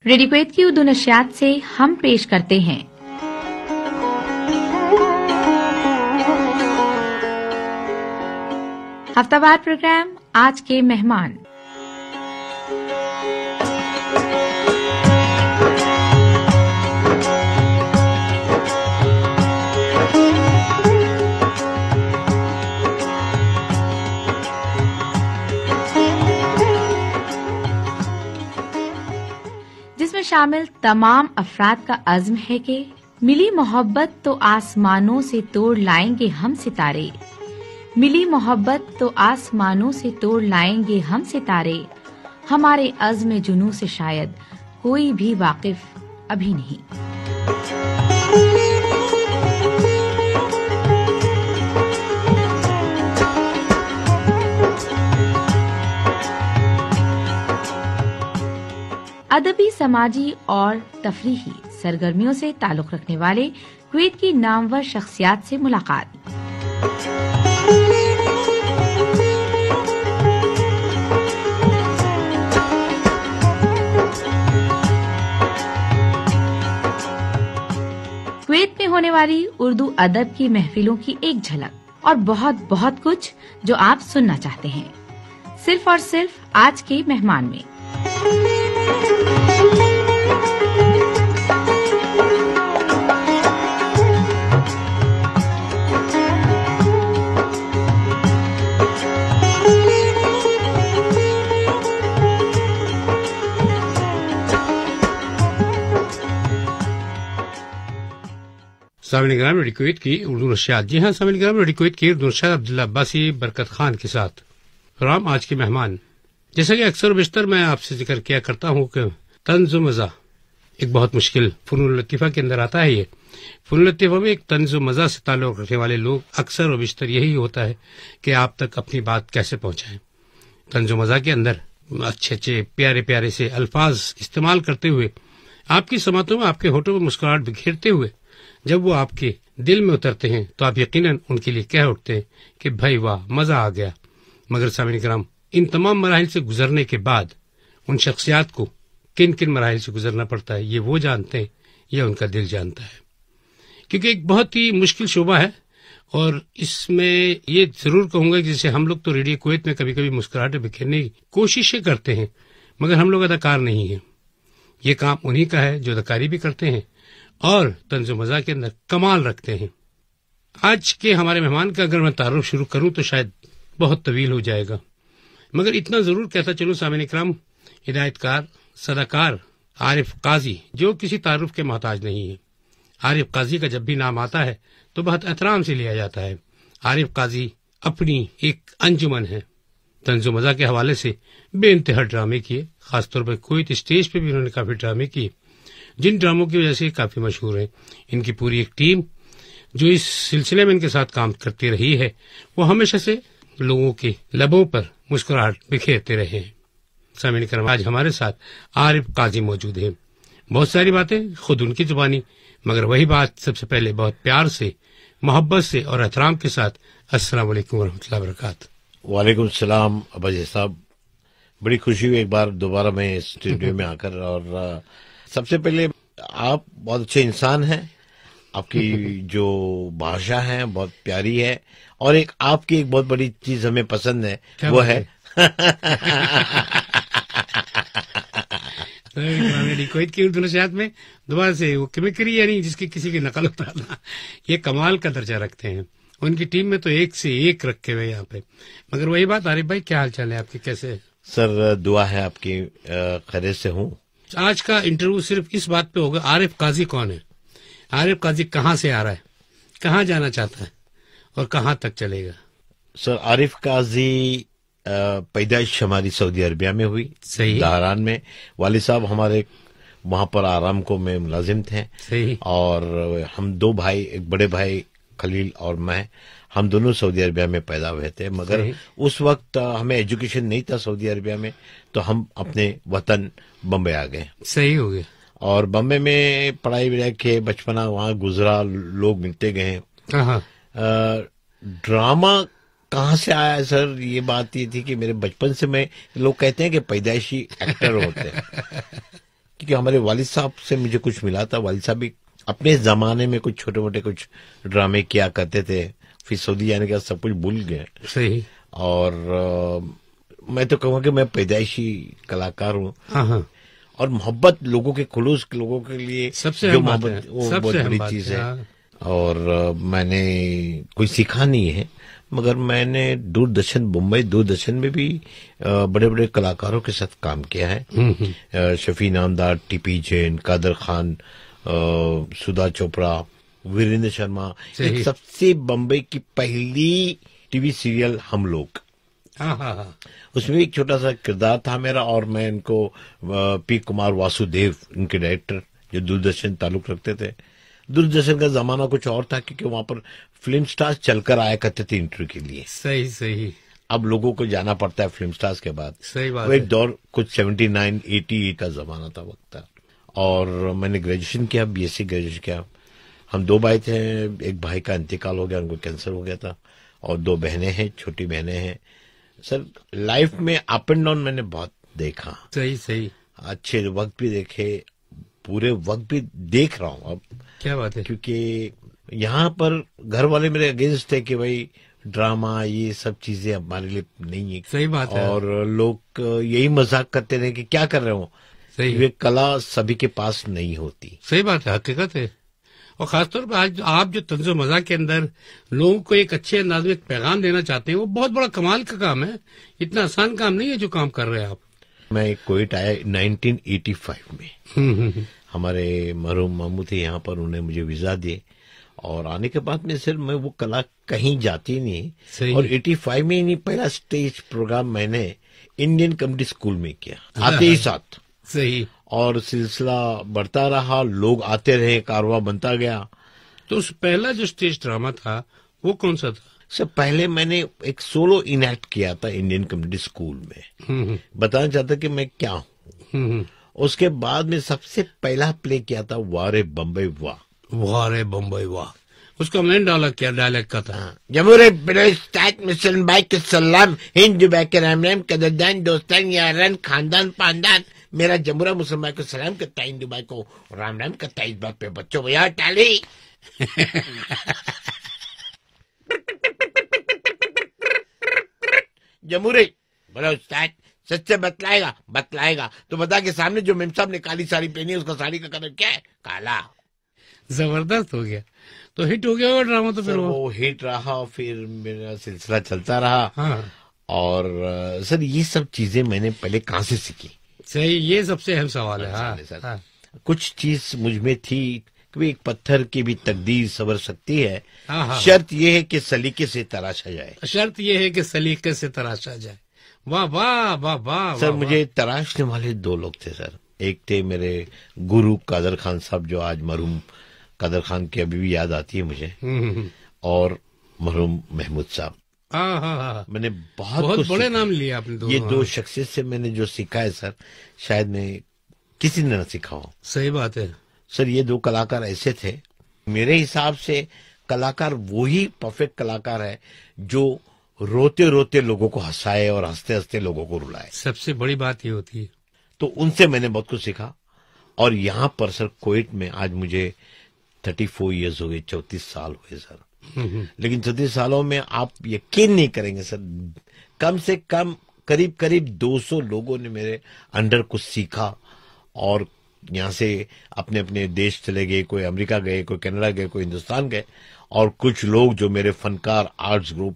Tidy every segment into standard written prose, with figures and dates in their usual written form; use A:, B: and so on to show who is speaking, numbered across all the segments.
A: Radio Kuwait की उर्दू नशरियात से हम पेश करते हैं हफ्तावार प्रोग्राम आज के मेहमान। जिसमें शामिल तमाम अफराद का अज़्म है कि मिली मोहब्बत तो आसमानों से तोड़ लाएंगे हम सितारे, मिली मोहब्बत तो आसमानों से तोड़ लाएंगे हम सितारे, हमारे अज़्म जुनू से शायद कोई भी वाकिफ अभी नहीं। अदबी, समाजी और तफरीही सरगर्मियों से ताल्लुक रखने वाले कुवैत की नामवर शख्सियात से मुलाकात। कुवैत में होने वाली उर्दू अदब की महफिलों की एक झलक और बहुत बहुत कुछ जो आप सुनना चाहते हैं, सिर्फ और सिर्फ आज के मेहमान में।
B: सामिन ग्राम रेडियो कुवैत की उर्दू नशरियात। जी हाँ सामिन ग्राम रेडियो कुवैत के उर्दू नशरियात अब्दुल्ला अब्बासी बरकत खान के साथ प्रोग्राम आज के मेहमान। जैसा कि अक्सर बेशतर मैं आपसे जिक्र किया करता हूँ कि तंज़ मज़ा एक बहुत मुश्किल फ़नून लतीफ़ा के अंदर आता है। ये फ़नून लतीफ़ा में एक तंज़ मज़ा से ताल्लुक़ रखने वाले लोग अक्सर और बेशतर यही होता है कि आप तक अपनी बात कैसे पहुँचाएं। तंज़ मज़ा के अंदर अच्छे अच्छे प्यारे प्यारे से अल्फाज इस्तेमाल करते हुए आपकी समातों में आपके होठों में मुस्कुराहट बिखेरते हुए जब वो आपके दिल में उतरते हैं तो आप यकीनन उनके लिए कह उठते हैं कि भाई वाह, मजा आ गया। मगर सामिन किराम, इन तमाम मराहिल से गुजरने के बाद उन शख्सियात को किन किन मराहिल से गुजरना पड़ता है ये वो जानते हैं या उनका दिल जानता है, क्योंकि एक बहुत ही मुश्किल शोबा है। और इसमें ये जरूर कहूंगा कि जैसे हम लोग तो रेडियो कुवैत में कभी कभी मुस्कुराहटें बिखेरने की कोशिशें करते हैं, मगर हम लोग अदाकार नहीं हैं। ये काम उन्हीं का है जो अदाकारी भी करते हैं और तंज़ मज़ा के अंदर कमाल रखते हैं। आज के हमारे मेहमान का अगर मैं तारुफ शुरू करूं तो शायद बहुत तवील हो जाएगा, मगर इतना जरूर कहता चलूं सामिन इकराम, हिदायतकार, सदाकार आरिफ काजी जो किसी तारुफ के मोहताज नहीं है। आरिफ काजी का जब भी नाम आता है तो बहुत एहतराम से लिया जाता है। आरिफ काजी अपनी एक अंजुमन है। तंज़ मज़ा के हवाले से बेइंतहा ड्रामे किए, खासतौर पर कुवैत स्टेज पे भी उन्होंने काफी ड्रामे किए जिन ड्रामों की वजह से काफी मशहूर हैं। इनकी पूरी एक टीम जो इस सिलसिले में इनके साथ काम करती रही है वो हमेशा से लोगों के लबों पर मुस्कुराहट बिखेरते रहे हैं। सामिन करम, आज हमारे साथ आरिफ काजी मौजूद हैं। बहुत सारी बातें खुद उनकी जुबानी, मगर वही बात सबसे पहले बहुत प्यार से, मोहब्बत से और एहतराम के साथ, अस्सलाम वालेकुम वरहमतुल्लाहि वबरकातुहू।
C: वालेकुम सलाम अब्बाजी साहब, बड़ी खुशी हुई एक बार दोबारा मैं स्टूडियो में आकर। और सबसे पहले आप बहुत अच्छे इंसान हैं, आपकी जो भाषा है बहुत प्यारी है, और एक आपकी एक बहुत बड़ी चीज हमें पसंद है, वो है
B: कुवैत की उर्दू नशरियात में दोबारा से वो किमिकरी यानी जिसकी किसी की नकल उतारना ये कमाल का दर्जा रखते हैं। उनकी टीम में तो एक से एक रखे हुए यहाँ पे। मगर वही बात, आरिफ भाई क्या हाल चाल है आपके, कैसे?
C: सर दुआ है आपकी, खैरियत से हूँ।
B: आज का इंटरव्यू सिर्फ इस बात पे होगा, आरिफ काजी कौन है, आरिफ काजी कहाँ से आ रहा है, कहाँ जाना चाहता है और कहाँ तक चलेगा।
C: सर आरिफ काजी पैदाइश हमारी सऊदी अरबिया में हुई,
B: सही,
C: दहरान में। वालिद साहब हमारे वहां पर आरामको में मुलाजिम थे,
B: सही।
C: और हम दो भाई, एक बड़े भाई खलील और मैं, हम दोनों सऊदी अरबिया में पैदा हुए थे। मगर उस वक्त हमें एजुकेशन नहीं था सऊदी अरबिया में, तो हम अपने वतन बम्बई आ गए।
B: सही हो गया।
C: और बम्बई में पढ़ाई वढ़ाई के बचपना वहाँ गुजरा, लोग मिलते गए। ड्रामा कहाँ से आया सर? ये बात ये थी कि मेरे बचपन से मैं, लोग कहते हैं कि पैदाइशी एक्टर होते हैं क्योंकि हमारे वालिद साहब से मुझे कुछ मिला था। वालिद साहब भी अपने जमाने में कुछ छोटे मोटे कुछ ड्रामे किया करते थे, फिर सऊदी जाने के बाद सब कुछ भूल गए।
B: सही।
C: और मैं तो कहूँगा कि मैं पैदाइशी कलाकार हूँ।
B: हाँ हाँ।
C: और मोहब्बत लोगों के, खुलूस लोगों के लिए
B: सबसे
C: जो
B: अहम बात है,
C: मोहब्बत, वो
B: सबसे
C: बहुत
B: अहम
C: बड़ी
B: बात
C: चीज
B: है।
C: है।
B: हाँ।
C: और मैंने कोई सीखा नहीं है, मगर मैंने दूरदर्शन, मुंबई दूरदर्शन में भी बड़े बड़े कलाकारों के साथ काम किया है। शफी नामदार, टीपी जैन, कादर खान, सुधा चोपड़ा, वीरेंद्र शर्मा। एक सबसे बम्बई की पहली टीवी सीरियल हम लोग,
B: हाँ हाँ हाँ,
C: उसमें एक छोटा सा किरदार था मेरा। और मैं इनको पी कुमार वासुदेव, इनके डायरेक्टर, जो दूरदर्शन ताल्लुक रखते थे। दूरदर्शन का जमाना कुछ और था, क्योंकि वहां पर फिल्म स्टार्स चलकर आया करते थे इंटरव्यू के लिए।
B: सही सही।
C: अब लोगों को जाना पड़ता है फिल्म स्टार्स के बाद।
B: सही बात
C: वो
B: है।
C: एक दौर कुछ 79, 80 का जमाना था, वक्त था। और मैंने ग्रेजुएशन किया, बीएससी ग्रेजुएशन किया। हम 2 भाई थे, एक भाई का इंतकाल हो गया, उनको कैंसर हो गया था। और 2 बहनें हैं, छोटी बहनें हैं। सर लाइफ में अप एंड डाउन मैंने बहुत देखा।
B: सही सही।
C: अच्छे वक्त भी देखे, पूरे वक्त भी देख रहा हूँ अब।
B: क्या बात है।
C: क्योंकि यहाँ पर घर वाले मेरे अगेंस्ट थे कि भाई ड्रामा ये सब चीजें हमारे लिए नहीं है।
B: सही बात है।
C: और लोग यही मजाक करते रहे कि क्या कर रहे हो।
B: सही।
C: ये कला सभी के पास नहीं होती।
B: सही बात है, हकीकत है। और खासतौर पर आज आप जो तंज़ो मज़ाक के अंदर लोगों को एक अच्छे अंदाज में एक पैगाम देना चाहते हैं, वो बहुत बड़ा कमाल का काम है। इतना आसान काम नहीं है जो काम कर रहे हैं आप।
C: मैं कोविड आया 1985 में। हमारे मरहूम मामू थे यहाँ पर, उन्होंने मुझे वीजा दिए। और आने के बाद में सिर्फ मैं वो कला कहीं जाती नहीं। और 85 में ही पहला स्टेज प्रोग्राम मैंने इंडियन कम्युनिटी स्कूल में किया, आते ही साथ।
B: सही।
C: और सिलसिला बढ़ता रहा, लोग आते रहे, कारवां बनता गया।
B: तो उस पहला जो स्टेज ड्रामा था वो कौन सा था?
C: सर पहले मैंने एक सोलो इनैक्ट किया था इंडियन कम्युनिटी स्कूल में। बताना चाहता कि मैं क्या हूँ। उसके बाद में सबसे पहला प्ले किया था वारे बम्बई वाह।
B: वाह रे बम्बई वाह, उसका मैंने डाला क्या डायलॉग का था?
C: जमूरे बिलोस्तात मुसलमान भाई के सलाम, हिंद दुबई के राम राम, कदरदान दोस्तान यारन, खानदान पानदान। मेरा जमूरा मुसलमान को सलाम करता है, हिंद दुबई को राम राम करता है। इस बात पे बच्चों भैया टाली। जमूरे बिलोस्तात सच से बतलाएगा तो बता के सामने जो मेम साहब ने काली साड़ी पहनी है, उसका साड़ी का कलर क्या है? काला।
B: जबरदस्त हो गया। तो हिट हो गया वो ड्रामा। तो फिर
C: वो हिट रहा, फिर मेरा सिलसिला चलता रहा।
B: हाँ।
C: और सर ये सब चीजें मैंने पहले कहाँ से सीखी?
B: सही, ये सबसे अहम सवाल है। हाँ,
C: सर
B: हाँ।
C: कुछ चीज मुझ में थी कि एक पत्थर की भी तकदीर सवर सकती है।
B: हाँ, हाँ।
C: शर्त यह है कि सलीके से तराशा जाए।
B: शर्त यह है कि सलीके से तराशा जाए। वाह वाह वाह वाह।
C: सर मुझे तराशने वाले 2 लोग थे सर। एक थे मेरे गुरु कादर खान साहब, जो आज मरहूम कादर खान की अभी भी याद आती है मुझे। और मरहूम महमूद साहब।
B: हाँ।
C: मैंने बहुत
B: बड़े नाम लिए आपने।
C: ये 2 शख्सियत से मैंने जो सीखा है सर, शायद मैं किसी ने न सीखा हो।
B: सही बात है
C: सर। ये 2 कलाकार ऐसे थे, मेरे हिसाब से कलाकार वही परफेक्ट कलाकार है जो रोते रोते लोगों को हंसाए और हंसते हंसते लोगों को रुलाए।
B: सबसे बड़ी बात ये होती है।
C: तो उनसे मैंने बहुत कुछ सीखा। और यहाँ पर सर कुवैत में आज मुझे 34 इयर्स हो गए, 34 साल हुए सर। लेकिन 34 सालों में आप यकीन नहीं करेंगे सर, कम से कम करीब 200 लोगों ने मेरे अंडर कुछ सीखा। और यहाँ से अपने अपने देश चले गए, कोई अमेरिका गए, कोई कनाडा गए, कोई हिंदुस्तान गए। और कुछ लोग जो मेरे फनकार आर्ट्स ग्रुप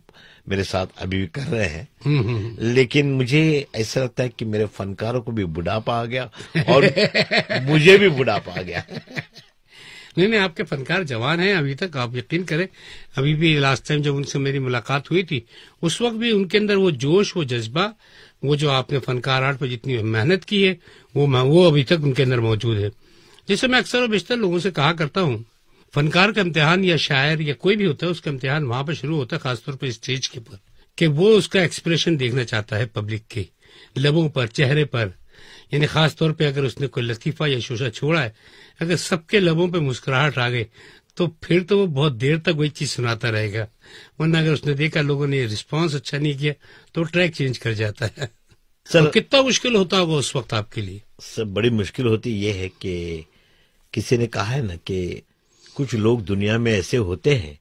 C: मेरे साथ अभी भी कर रहे हैं। लेकिन मुझे ऐसा लगता है कि मेरे फनकारों को भी बुढ़ापा आ गया और मुझे भी बुढ़ापा आ गया।
B: नहीं, आपके फनकार जवान हैं अभी तक, आप यकीन करें। अभी भी लास्ट टाइम जब उनसे मेरी मुलाकात हुई थी, उस वक्त भी उनके अंदर वो जोश, वो जज्बा, वो जो आपने फनकार आर्ट पर जितनी मेहनत की है, वो अभी तक उनके अंदर मौजूद है। जैसे मैं अक्सर और बेशतर लोगों से कहा करता हूँ, फनकार का इम्तिहान या शायर या कोई भी होता है, उसका इम्तिहान वहां पर शुरू होता है, खासतौर पर स्टेज के ऊपर, कि वो उसका एक्सप्रेशन देखना चाहता है पब्लिक के लबों पर, चेहरे पर। यानी खासतौर पे अगर उसने कोई लतीफा या शोशा छोड़ा है, अगर सबके लबों पे मुस्कुराहट आ गई, तो फिर तो वो बहुत देर तक वही चीज सुनाता रहेगा। वरना अगर उसने देखा लोगों ने रिस्पांस अच्छा नहीं किया, तो ट्रैक चेंज कर जाता है।
C: सर
B: और कितना मुश्किल होता होगा उस वक्त आपके लिए?
C: सर बड़ी मुश्किल होती ये है कि किसी ने कहा है ना कि कुछ लोग दुनिया में ऐसे होते हैं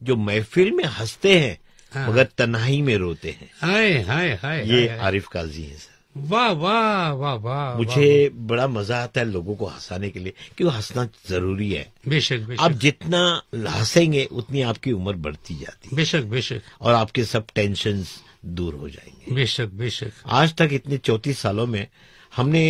C: जो महफिल में हंसते हैं
B: हाँ।
C: मगर तन्हाई में रोते हैं।
B: हाय हाय हाय
C: ये
B: हाय।
C: आरिफ काजी है सर।
B: वाह वाह वाह वाह।
C: मुझे बड़ा मजा आता है लोगों को हंसाने के लिए, क्यों हंसना जरूरी है।
B: बेशक बेशक।
C: आप जितना हंसेंगे उतनी आपकी उम्र बढ़ती जाती है
B: बेशक बेशक
C: और आपके सब टेंशन दूर हो जाएंगे।
B: बेशक बेशक।
C: आज तक इतने 34 सालों में हमने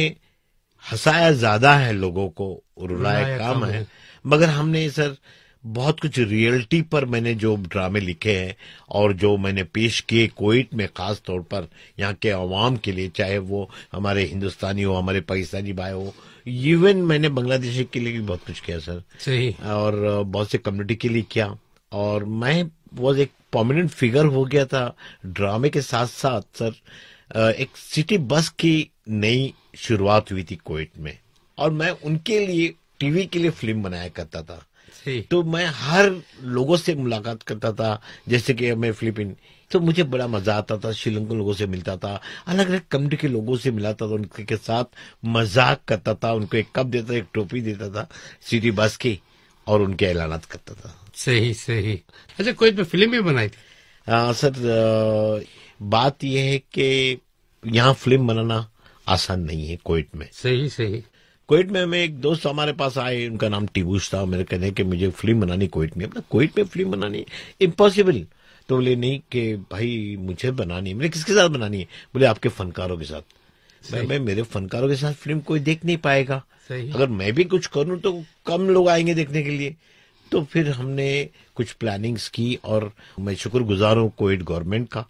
C: हंसाया ज्यादा है लोगों को, रुलाया कम है, मगर हमने सर बहुत कुछ रियलिटी पर मैंने जो ड्रामे लिखे हैं और जो मैंने पेश किए कुवैत में, खास तौर पर यहाँ के अवाम के लिए, चाहे वो हमारे हिंदुस्तानी हो, हमारे पाकिस्तानी भाई हो, इवन मैंने बांग्लादेशी के लिए भी बहुत कुछ किया सर।
B: सही।
C: और बहुत से कम्युनिटी के लिए किया और मैं वॉज एक प्रोमिनेंट फिगर हो गया था ड्रामे के साथ साथ सर। एक सिटी बस की नई शुरुआत हुई थी कुवैत में और मैं उनके लिए टीवी के लिए फिल्म बनाया करता था। तो मैं हर लोगों से मुलाकात करता था, जैसे कि मैं फिलिपीन, तो मुझे बड़ा मजा आता था। श्रीलंकन लोगों से मिलता था, अलग अलग कम्युनिटी के लोगों से मिलाता था, उनके साथ मजाक करता था, उनको एक कप देता था, एक टोपी देता था सिटी बस की और उनके ऐलानात करता था।
B: सही सही। अच्छा, कुवैत में फिल्म भी बनाई थी?
C: सर बात यह है कि यहाँ फिल्म बनाना आसान नहीं है कुवैत में।
B: सही सही।
C: कुवैत में हमें एक दोस्त हमारे पास आए, उनका नाम टिबूश था। मेरे कहने कि मुझे फिल्म बनानी कुवैत में। अपना कुवैत में फिल्म बनानी इम्पॉसिबल। तो बोले नहीं कि भाई मुझे बनानी है। मैंने किसके साथ बनानी है? बोले आपके फनकारों के साथ। मैं मेरे फनकारों के साथ फिल्म कोई देख नहीं पाएगा। अगर मैं भी कुछ करूं तो कम लोग आएंगे देखने के लिए। तो फिर हमने कुछ प्लानिंग्स की और मैं शुक्रगुजार हूँ कुवैत गवर्नमेंट का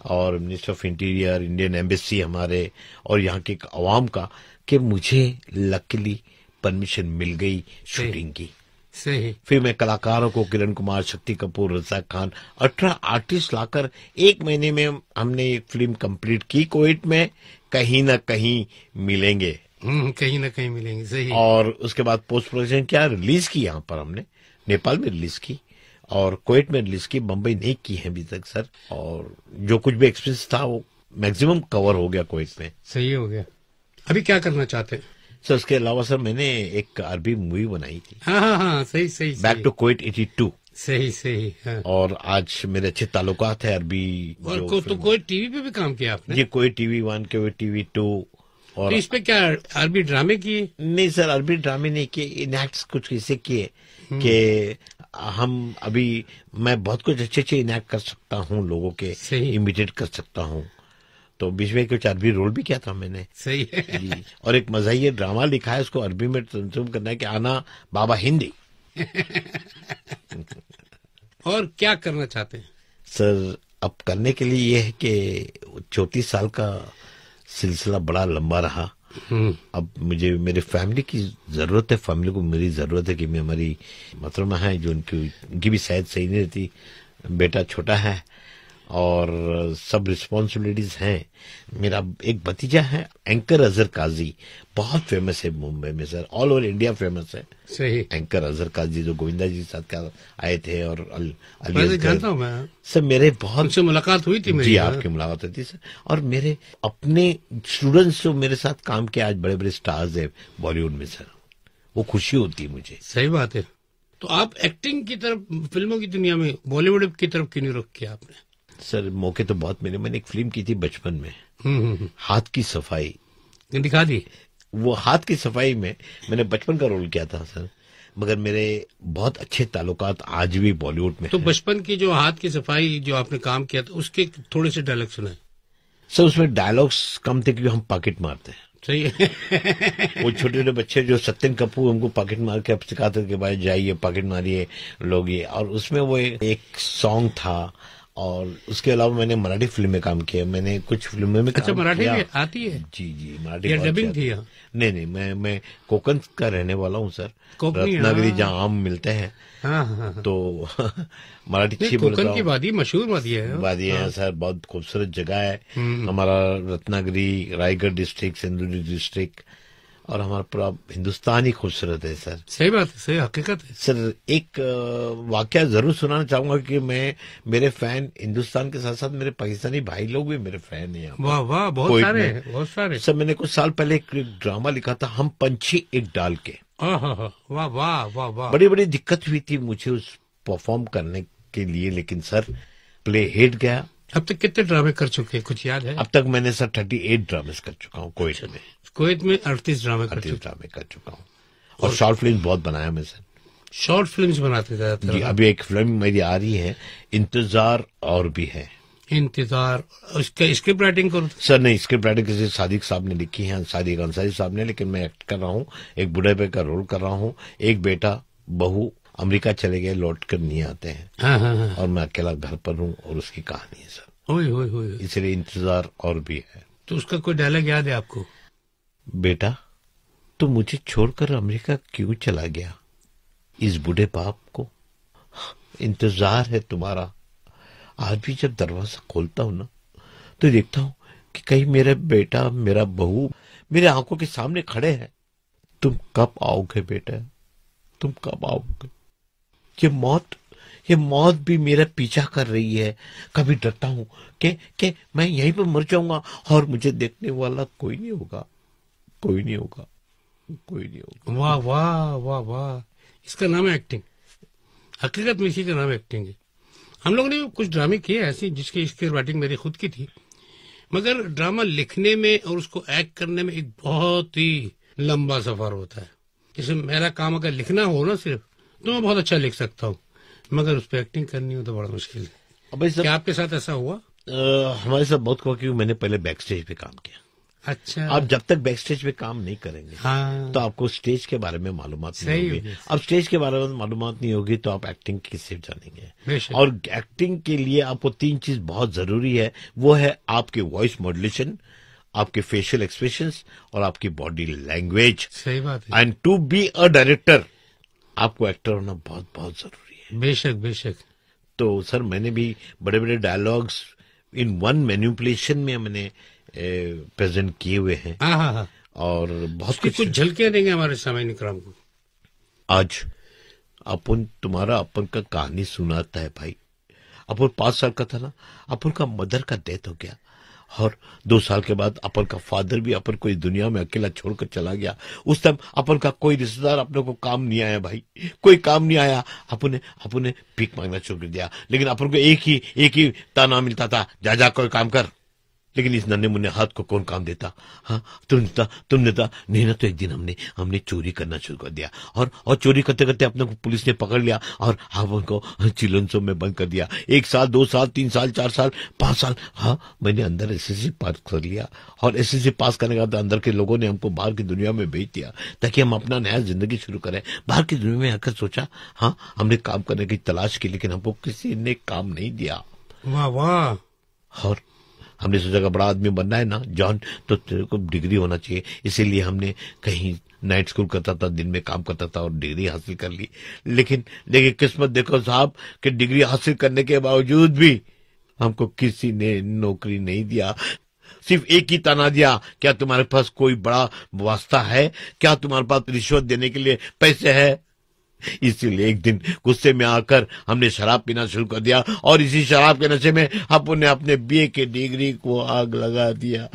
C: और minister of interior, Indian embassy हमारे और यहाँ के अवाम का कि मुझे लकीली परमिशन मिल गई शूटिंग की।
B: सही।
C: फिर मैं कलाकारों को, किरण कुमार, शक्ति कपूर, रज़ाक खान, 18 आर्टिस्ट लाकर 1 महीने में हमने एक फिल्म कंप्लीट की। कुवैत में कहीं ना कहीं मिलेंगे।
B: कहीं ना कहीं मिलेंगे। सही।
C: और उसके बाद पोस्ट प्रोडक्शन क्या रिलीज की, यहाँ पर हमने नेपाल में रिलीज की और कुवैत में रिलीज की, बम्बई नहीं की है अभी तक सर। और जो कुछ भी एक्सपीरियंस था वो मैक्सिमम कवर हो गया कुवैत में।
B: सही हो गया। अभी क्या करना चाहते हैं
C: सर? उसके अलावा सर मैंने एक अरबी मूवी बनाई थी।
B: हाँ हाँ हाँ। सही सही।
C: Back to Kuwait 82।
B: सही सही। हाँ।
C: और आज मेरे अच्छे ताल्लुकात है अरबी।
B: और तो कोई टीवी पे भी काम किया आपने?
C: जी, कुवैत TV 1, कुवैत TV 2। और
B: तो इस पे क्या अरबी ड्रामे किए?
C: नहीं सर, अरबी ड्रामे नहीं किए, इनएक्ट्स कुछ ऐसे किए कि हम अभी मैं बहुत कुछ अच्छे अच्छे इनएक्ट कर सकता हूँ, लोगों के इमिटेट कर सकता हूँ। तो बीच में कुछ अरबी रोल भी किया था मैंने।
B: सही है
C: जी। और एक मज़ाहिया ड्रामा लिखा है, उसको अरबी में तर्जुमा करना है कि आना बाबा हिंदी।
B: और क्या करना चाहते हैं
C: सर? अब करने के लिए ये है कि 34 साल का सिलसिला बड़ा लंबा रहा। अब मुझे मेरे फैमिली की जरूरत है, फैमिली को मेरी जरूरत है कि मैं, हमारी मोहतरमा है जो उनकी भी सेहत सही नहीं रहती, बेटा छोटा है और सब रिस्पॉन्सिबिलिटीज हैं। मेरा एक भतीजा है एंकर अजहर काजी, बहुत फेमस है मुंबई में sir, all over India famous है।
B: सही।
C: एंकर अजहर काजी जो गोविंदा जी के साथ आए थे और
B: जानता हूँ मैं
C: सर। मेरे बहुत
B: उनसे मुलाकात हुई थी मेरी।
C: जी, आपकी मुलाकात हुई थी सर। और मेरे अपने स्टूडेंट्स जो मेरे साथ काम किया, आज बड़े बड़े स्टार्स है बॉलीवुड में सर, वो खुशी होती है मुझे।
B: सही बात है। तो आप एक्टिंग की तरफ, फिल्मों की दुनिया में बॉलीवुड की तरफ क्यों नहीं रुख किया आपने?
C: सर मौके तो बहुत मिले। मैंने एक फिल्म की थी बचपन में, हाथ की सफाई,
B: दिखा दी।
C: वो हाथ की सफाई में मैंने बचपन का रोल किया था सर, मगर मेरे बहुत अच्छे ताल्लुकात आज भी बॉलीवुड में।
B: तो बचपन की जो हाथ की सफाई जो आपने काम किया था, उसके थोड़े से डायलॉग सुनाए
C: सर। उसमें डायलॉग्स कम थे क्योंकि हम पॉकेट मारते हैं।
B: सही है।
C: वो छोटे छोटे बच्चे जो सत्यन कपूर हमको पॉकेट मार के अब सिखाते थे कि भाई जाइए पॉकेट मारिए लोग ये। और उसमें वो एक सॉन्ग था। और उसके अलावा मैंने मराठी फिल्म में काम किया, मैंने कुछ फिल्मों में
B: अच्छा, मराठी भी आती है?
C: जी मराठी
B: डबिंग थी?
C: नहीं, मैं कोकण का रहने वाला हूँ सर,
B: रत्नागिरी
C: जहाँ आम मिलते हैं।
B: हाँ।
C: तो मराठी अच्छी बोलता हूँ।
B: कोकण की वादी मशहूर वादी है।
C: वादी है सर, बहुत खूबसूरत जगह है। हमारा रत्नागिरी, रायगढ़ डिस्ट्रिक्ट, सिंधुदुर्ग डिस्ट्रिक्ट और हमारा पूरा हिंदुस्तान ही खूबसूरत है सर।
B: सही बात है, सही हकीकत है
C: सर। एक वाकया जरूर सुनाना चाहूंगा कि मेरे फैन हिंदुस्तान के साथ साथ मेरे पाकिस्तानी भाई लोग भी मेरे फैन हैं।
B: वाह वाह, बहुत सारे हैं, बहुत सारे।
C: सर मैंने कुछ साल पहले एक ड्रामा लिखा था, हम पंछी एक डाल के।
B: वाह वाह वाह वाह।
C: बड़ी बड़ी दिक्कत हुई थी मुझे उस परफॉर्म करने के लिए, लेकिन सर प्ले हिट गया।
B: अब तक कितने ड्रामे कर चुके हैं, कुछ याद है?
C: अब तक मैंने सर 38 ड्रामेस कर चुका हूँ कुवैत में।
B: कुवैत में 38 ड्रामे कर
C: चुका हूँ। और शॉर्ट फिल्म बहुत बनाया मैं सर।
B: शॉर्ट फिल्म्स बनाते थे
C: जी। अभी एक फिल्म मेरी आ रही है, इंतजार और भी है।
B: इंतजार, उसका स्क्रिप्ट राइटिंग करो
C: सर? नहीं, स्क्रिप्ट राइटिंग किसी सादिक साहब ने लिखी है, सादिक अंसारी साहब ने, लेकिन मैं एक्ट कर रहा हूँ, एक बूढ़े पे का रोल कर रहा हूँ। एक बेटा बहू अमेरिका चले गए, लौट कर नहीं आते हैं।
B: हाँ।
C: और मैं अकेला घर पर हूँ और उसकी कहानी है सर।
B: ओए
C: इसलिए इंतजार और भी है।
B: तो उसका कोई डायलॉग याद है आपको?
C: बेटा तू मुझे छोड़कर अमेरिका क्यों चला गया? इस बूढ़े बाप को इंतजार है तुम्हारा। आज भी जब दरवाजा खोलता हूं ना तो देखता हूं कि कहीं मेरा बेटा मेरा बहू मेरे आंखों के सामने खड़े हैं। तुम कब आओगे बेटा, तुम कब आओगे? ये मौत भी मेरा पीछा कर रही है। कभी डरता हूं कि मैं यहीं पर मर जाऊंगा और मुझे देखने वाला कोई नहीं होगा।
B: वाह वाह वाह वाह, इसका नाम है एक्टिंग। हकीकत में इसी का नाम एक्टिंग है। हम लोग ने कुछ ड्रामे किए ऐसे जिसकी इसकी राइटिंग मेरी खुद की थी, मगर ड्रामा लिखने में और उसको एक्ट करने में एक बहुत ही लंबा सफर होता है। जैसे मेरा काम अगर लिखना हो ना सिर्फ, तो मैं बहुत अच्छा लिख सकता हूँ, मगर उस पर एक्टिंग करनी हो तो बड़ा मुश्किल है। क्या आपके साथ ऐसा हुआ?
C: हमारे साथ बहुत हुआ, क्योंकि मैंने पहले बैक स्टेज पे काम किया।
B: अच्छा।
C: आप जब तक बैक स्टेज पे काम नहीं करेंगे
B: हाँ,
C: तो आपको स्टेज के बारे में मालूमात नहीं होगी। अब स्टेज के बारे में मालूमात नहीं होगी तो आप एक्टिंग किससे जानेंगे? और एक्टिंग के लिए आपको 3 चीज बहुत जरूरी है। वो है आपके वॉइस मॉड्यूलेशन, आपके फेशियल एक्सप्रेशंस और आपकी बॉडी लैंग्वेज।
B: सही बात है।
C: And to be a director आपको एक्टर होना बहुत बहुत जरूरी है।
B: बेशक।
C: तो सर मैंने भी बड़े बड़े डायलॉग्स इन वन मैनिपुलेशन में मैंने प्रेजेंट किए हुए हैं।
B: हाँ।
C: और बहुत कुछ
B: झलकियां देंगे हमारे समय निक्रम को।
C: आज तुम्हारा अपन का कहानी सुनाता है भाई। अपन 5 साल का था ना, अपन का मदर का डेथ हो गया और 2 साल के बाद अपन का फादर भी अपन को इस दुनिया में अकेला छोड़कर चला गया। उस टाइम अपन का कोई रिश्तेदार अपने को काम नहीं आया भाई, कोई काम नहीं आया। अपन ने भीख मांगना शुरू कर दिया, लेकिन अपन को एक ही ताना मिलता था, जा कोई काम कर। लेकिन इस नन्हे मुन्ने हाथ को कौन काम देता? हाँ, तुमने था नहीं ना। तो एक दिन हमने चोरी करना शुरू कर दिया और चोरी करते करते अपने को पुलिस ने पकड़ लिया और हम उनको चिल्ड्रंस में बंद कर दिया। 1 साल, 2 साल, 3 साल, 4 साल, 5 साल। हाँ, मैंने अंदर एसएससी पास कर लिया और एसएससी पास करने के बाद अंदर के लोगों ने हमको बाहर की दुनिया में भेज दिया ताकि हम अपना नया जिंदगी शुरू करें। बाहर की दुनिया में आकर सोचा, हाँ हमने काम करने की तलाश की, लेकिन हमको किसी ने काम नहीं दिया।
B: वाह।
C: और हमने सोचा कि बड़ा आदमी बनना है ना जॉन, तो तेरे को डिग्री होना चाहिए। इसीलिए हमने कहीं नाइट स्कूल करता था, दिन में काम करता था और डिग्री हासिल कर ली। लेकिन किस्मत देखो साहब कि डिग्री हासिल करने के बावजूद भी हमको किसी ने नौकरी नहीं दिया। सिर्फ एक ही ताना दिया, क्या तुम्हारे पास कोई बड़ा वास्ता है? क्या तुम्हारे पास रिश्वत देने के लिए पैसे है? इसीलिए एक दिन गुस्से में आकर हमने शराब पीना शुरू कर दिया और इसी शराब के नशे में अपन ने अपने बीए के डिग्री को आग लगा दिया।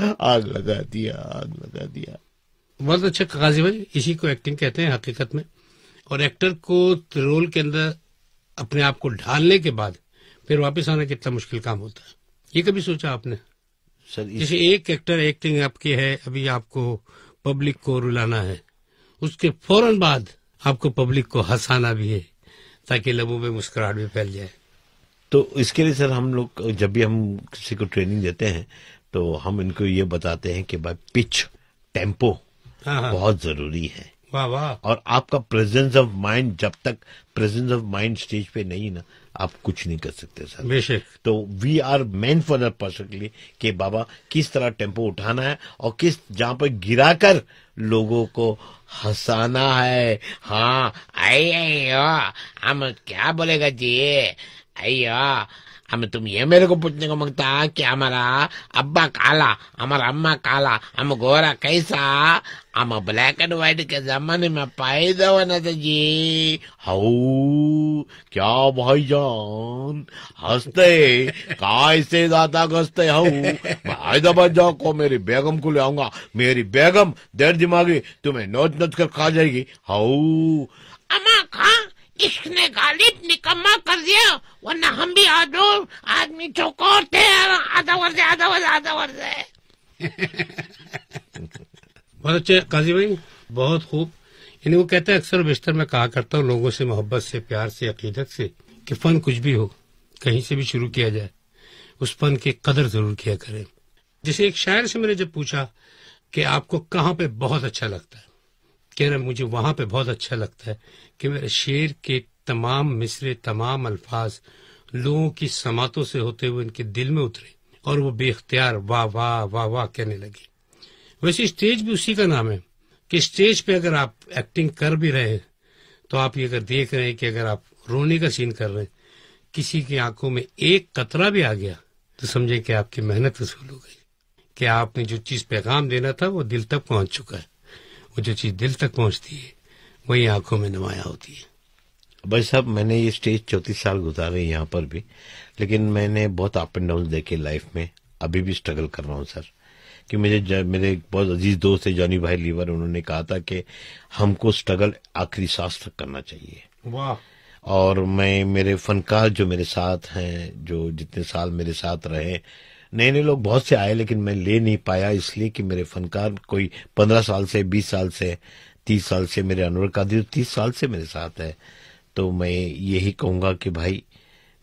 B: बहुत अच्छा काजी भाई, इसी को एक्टिंग कहते हैं हकीकत में। और एक्टर को रोल के अंदर अपने आप को ढालने के बाद फिर वापस आना कितना मुश्किल काम होता है, ये कभी सोचा आपने?
C: सर
B: जैसे एक एक्टर एक्टिंग आपकी है, अभी आपको पब्लिक को रुलाना है, उसके फौरन बाद आपको पब्लिक को हंसाना भी है ताकि लोगों में मुस्कुराहट भी फैल जाए।
C: तो इसके लिए सर हम लोग जब भी हम किसी को ट्रेनिंग देते हैं तो हम इनको ये बताते हैं कि भाई पिच, टेम्पो बहुत जरूरी है।
B: वाह।
C: और आपका प्रेजेंस ऑफ माइंड, जब तक प्रेजेंस ऑफ माइंड स्टेज पे नहीं ना, आप कुछ नहीं कर सकते सर।
B: बेशक।
C: तो we are meant for that personally कि बाबा किस तरह टेम्पो उठाना है और किस जहां पर गिराकर लोगों को हंसाना है। हाँ, अयो हम क्या बोलेगा जी, अयो हमें तुम ये मेरे को पूछने को मांगता कि हमारा अब्बा काला, हमारा अम्मा काला, हम गोरा कैसा, हम ब्लैक एंड व्हाइट के जमाने में पैदा होना था जी। हाउ क्या भाईजान हंसते कैसे ज्यादा हंसते हो। हैदराबाद जाओ को मेरी बेगम को ले आऊंगा, मेरी बेगम देर दिमागी तुम्हें नोच नोच कर खा जाएगी। हाउ अम्मा खा, इश्क ने गालिब निकम्मा कर दिया, वरना हम भी आदमी चौकोर थे। आधा वर्ष
B: बहुत अच्छे काजी भाई, बहुत खूब। इन्हें वो कहते हैं, अक्सर बेशतर मैं कहा करता हूँ लोगों से, मोहब्बत से, प्यार से, अकीदत से, कि फन कुछ भी हो, कहीं से भी शुरू किया जाए, उस फन की कदर जरूर किया करें। जैसे एक शायर से मैंने जब पूछा कि आपको कहाँ पे बहुत अच्छा लगता है, कह रहे मुझे वहां पे बहुत अच्छा लगता है कि मेरे शेर के तमाम मिसरे, तमाम अल्फाज लोगों की समातों से होते हुए इनके दिल में उतरे और वो बेख्तियार वाह वाह वाह वाह कहने लगे। वैसे स्टेज भी उसी का नाम है कि स्टेज पे अगर आप एक्टिंग कर भी रहे हैं तो आप ये अगर देख रहे हैं कि अगर आप रोने का सीन कर रहे हैं, किसी की आंखों में एक कतरा भी आ गया तो समझे कि आपकी मेहनत वसूल हो गई, कि आपने जो चीज पैगाम देना था वो दिल तक पहुंच चुका है। वो जो चीज दिल तक पहुंचती है वही आंखों में नुमाया होती है।
C: भाई साहब, मैंने ये स्टेज 34 साल गुजारे यहाँ पर भी, लेकिन मैंने बहुत अप एंड डाउन देखे लाइफ में। अभी भी स्ट्रगल कर रहा हूँ सर, कि मेरे एक बहुत अजीज दोस्त है जॉनी भाई लीवर, उन्होंने कहा था कि हमको स्ट्रगल आखिरी सांस तक करना चाहिए।
B: वाह।
C: और मेरे फनकार जो मेरे साथ हैं, जो जितने साल मेरे साथ रहे, नए नए लोग बहुत से आए लेकिन मैं ले नहीं पाया, इसलिए कि मेरे फनकार कोई 15 साल से, 20 साल से, 30 साल से, मेरे अनवर कादिर 30 साल से मेरे साथ है। तो मैं यही कहूंगा कि भाई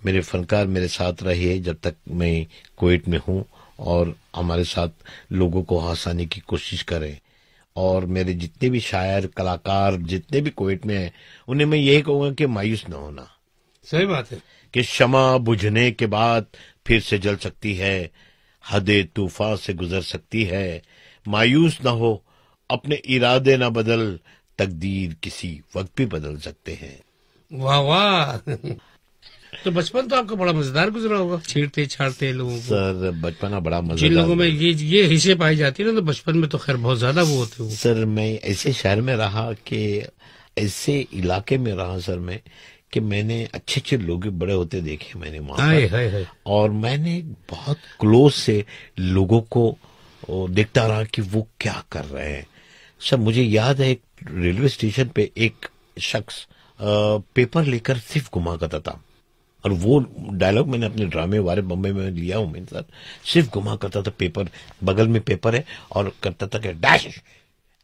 C: मेरे फनकार मेरे साथ रहिए जब तक मैं कुवैत में हूं, और हमारे साथ लोगों को हंसाने की कोशिश करें। और मेरे जितने भी शायर, कलाकार जितने भी कुवैत में हैं, उन्हें मैं यही कहूंगा कि मायूस न होना।
B: सही बात है
C: कि शमा बुझने के बाद फिर से जल सकती है, हदे तूफान से गुजर सकती है। मायूस न हो, अपने इरादे न बदल, तकदीर किसी वक्त भी बदल सकते हैं।
B: वाह वाह। तो बचपन तो आपका बड़ा मजेदार गुजरा होगा, छेड़ते छाड़ते लोगों को।
C: सर बचपना बड़ा मजेदार,
B: जिन लोगों में ये हिस्से पाई जाती है ना, तो बचपन में तो खैर बहुत ज्यादा वो होते हो।
C: सर मैं ऐसे शहर में रहा, कि ऐसे इलाके में रहा सर मैं, कि मैंने अच्छे अच्छे लोग बड़े होते देखे मैंने वहां पर, और मैंने बहुत क्लोज से लोगों को देखता रहा कि वो क्या कर रहे हैं। सर मुझे याद है, एक रेलवे स्टेशन पे एक शख्स पेपर लेकर सिर्फ घुमा करता था, और वो डायलॉग मैंने अपने ड्रामे वाले बम्बई में लिया हूं मैंने सर। सिर्फ घुमा करता था पेपर, बगल में पेपर है, और करता था कि dash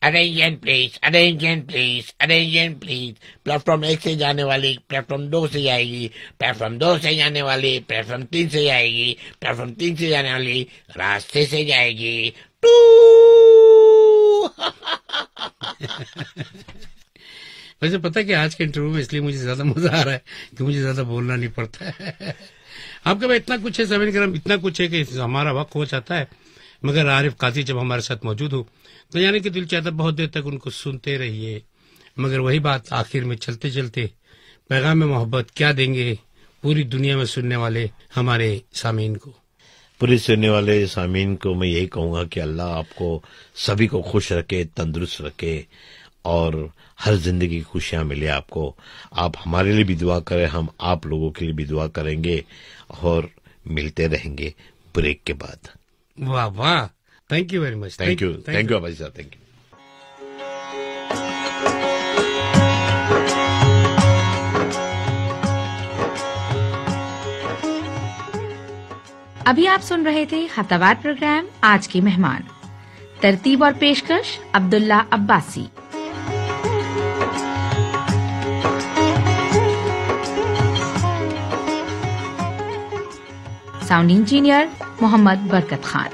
C: arrangement please, arrangement please, arrangement please. Platform 1 से जाने वाली प्लेटफॉर्म 2 से जाएगी, प्लेटफॉर्म 2 से जाने वाली प्लेटफॉर्म 3 से जाएगी, प्लेटफॉर्म 3 से जाने वाली रास्ते से जाएगी।
B: वैसे पता है कि आज के इंटरव्यू में इसलिए मुझे ज्यादा मजा आ रहा है कि मुझे ज्यादा बोलना नहीं पड़ता है। आपके पास इतना कुछ है सामिल करम, इतना कुछ है कि हमारा वक्त हो जाता है, मगर आरिफ काजी जब हमारे साथ मौजूद हो तो यानी कि दिल चाहता बहुत देर तक उनको सुनते रहिए। मगर वही बात, आखिर में चलते चलते पैगाम में मोहब्बत क्या देंगे पूरी दुनिया में सुनने वाले हमारे सामीन को?
C: पूरी सुनने वाले सामीन को मैं यही कहूंगा कि अल्लाह आपको सभी को खुश रखे, तंदुरुस्त रखे, और हर जिंदगी खुशियां मिले आपको। आप हमारे लिए भी दुआ करें, हम आप लोगों के लिए भी दुआ करेंगे, और मिलते रहेंगे ब्रेक के बाद।
B: वाह वाह, thank you very much.
C: Thank you अबाई साहब, थैंक यू।
A: अभी आप सुन रहे थे हफ्तावार प्रोग्राम आज के मेहमान। तरतीब और पेशकश अब्दुल्ला अब्बासी। साउंड इंजीनियर मोहम्मद बरकत खान।